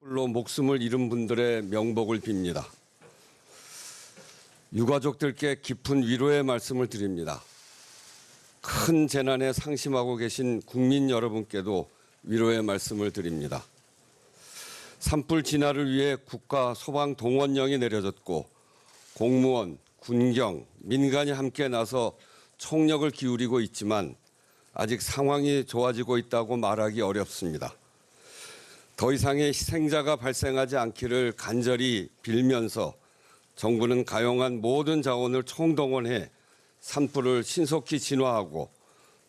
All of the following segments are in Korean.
로 목숨을 잃은 분들의 명복을 빕니다. 유가족들께 깊은 위로의 말씀을 드립니다. 큰 재난에 상심하고 계신 국민 여러분께도 위로의 말씀을 드립니다. 산불 진화를 위해 국가 소방 동원령이 내려졌고 공무원, 군경, 민간이 함께 나서 총력을 기울이고 있지만 아직 상황이 좋아지고 있다고 말하기 어렵습니다. 더 이상의 희생자가 발생하지 않기를 간절히 빌면서 정부는 가용한 모든 자원을 총동원해 산불을 신속히 진화하고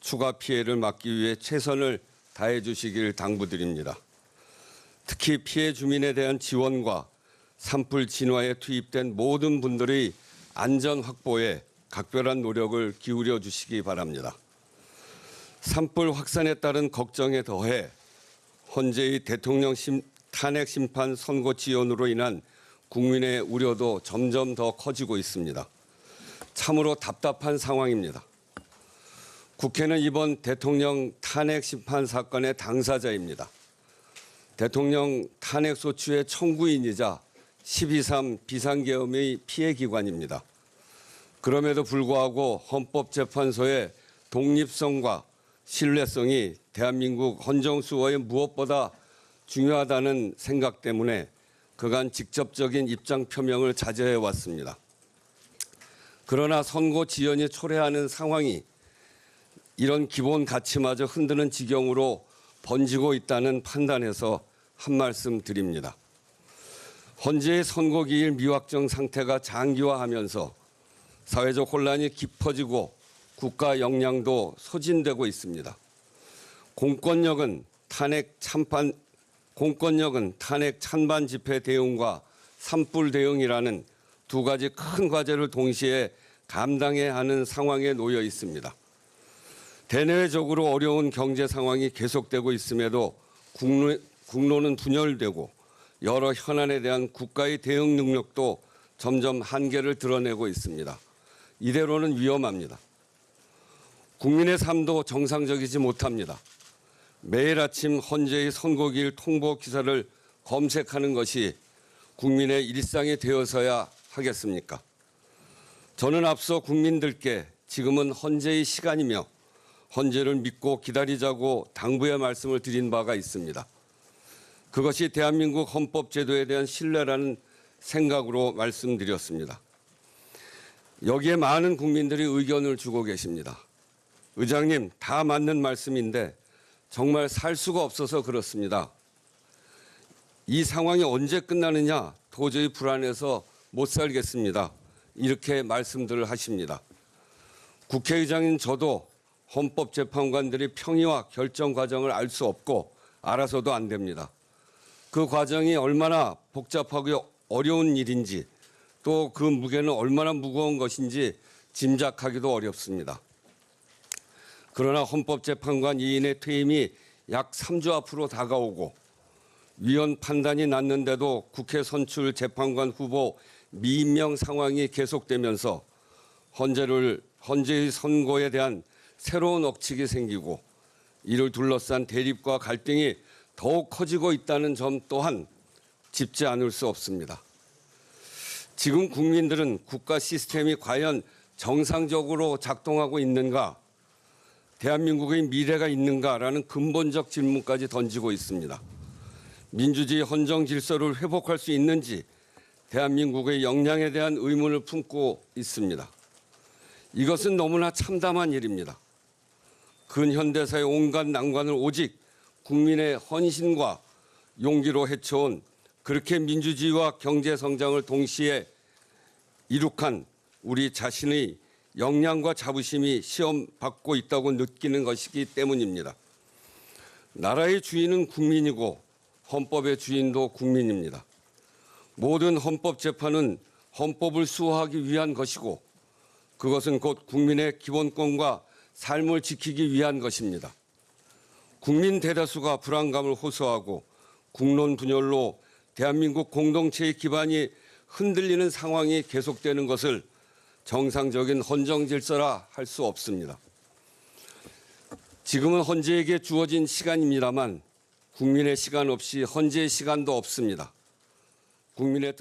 추가 피해를 막기 위해 최선을 다해 주시길 당부드립니다. 특히 피해 주민에 대한 지원과 산불 진화에 투입된 모든 분들의 안전 확보에 각별한 노력을 기울여 주시기 바랍니다. 산불 확산에 따른 걱정에 더해 헌재의 대통령 탄핵 심판 선고 지연으로 인한 국민의 우려도 점점 더 커지고 있습니다. 참으로 답답한 상황입니다. 국회는 이번 대통령 탄핵 심판 사건의 당사자입니다. 대통령 탄핵 소추의 청구인이자 12.3 비상계엄의 피해기관입니다. 그럼에도 불구하고 헌법재판소의 독립성과 신뢰성이 대한민국 헌정수호에 무엇보다 중요하다는 생각 때문에 그간 직접적인 입장 표명을 자제해 왔습니다. 그러나 선고 지연이 초래하는 상황이 이런 기본 가치마저 흔드는 지경으로 번지고 있다는 판단에서 한 말씀 드립니다. 헌재의 선고기일 미확정 상태가 장기화하면서 사회적 혼란이 깊어지고 국가 역량도 소진되고 있습니다. 공권력은 탄핵 찬반 집회 대응과 산불 대응이라는 두 가지 큰 과제를 동시에 감당해야 하는 상황에 놓여 있습니다. 대내외적으로 어려운 경제 상황이 계속되고 있음에도 국론은 분열되고 여러 현안에 대한 국가의 대응 능력도 점점 한계를 드러내고 있습니다. 이대로는 위험합니다. 국민의 삶도 정상적이지 못합니다. 매일 아침 헌재의 선고기일 통보 기사를 검색하는 것이 국민의 일상이 되어서야 하겠습니까? 저는 앞서 국민들께 지금은 헌재의 시간이며 헌재를 믿고 기다리자고 당부의 말씀을 드린 바가 있습니다. 그것이 대한민국 헌법제도에 대한 신뢰라는 생각으로 말씀드렸습니다. 여기에 많은 국민들이 의견을 주고 계십니다. 의장님, 다 맞는 말씀인데 정말 살 수가 없어서 그렇습니다. 이 상황이 언제 끝나느냐 도저히 불안해서 못 살겠습니다. 이렇게 말씀들을 하십니다. 국회의장인 저도 헌법재판관들의 평의와 결정 과정을 알 수 없고 알아서도 안 됩니다. 그 과정이 얼마나 복잡하고 어려운 일인지 또 그 무게는 얼마나 무거운 것인지 짐작하기도 어렵습니다. 그러나 헌법재판관 2인의 퇴임이 약 3주 앞으로 다가오고 위헌 판단이 났는데도 국회 선출 재판관 후보 미임명 상황이 계속되면서 헌재의 선고에 대한 새로운 억측이 생기고 이를 둘러싼 대립과 갈등이 더욱 커지고 있다는 점 또한 짚지 않을 수 없습니다. 지금 국민들은 국가 시스템이 과연 정상적으로 작동하고 있는가, 대한민국의 미래가 있는가라는 근본적 질문까지 던지고 있습니다. 민주주의 헌정 질서를 회복할 수 있는지 대한민국의 역량에 대한 의문을 품고 있습니다. 이것은 너무나 참담한 일입니다. 근현대사의 온갖 난관을 오직 국민의 헌신과 용기로 헤쳐온 그렇게 민주주의와 경제 성장을 동시에 이룩한 우리 자신의 역량과 자부심이 시험받고 있다고 느끼는 것이기 때문입니다. 나라의 주인은 국민이고 헌법의 주인도 국민입니다. 모든 헌법재판은 헌법을 수호하기 위한 것이고 그것은 곧 국민의 기본권과 삶을 지키기 위한 것입니다. 국민 대다수가 불안감을 호소하고 국론 분열로 대한민국 공동체의 기반이 흔들리는 상황이 계속되는 것을 정상적인 헌정 질서라 할 수 없습니다. 지금은 헌재에게 주어진 시간입니다만 국민의 시간 없이 헌재의 시간도 없습니다. 국민의 뜻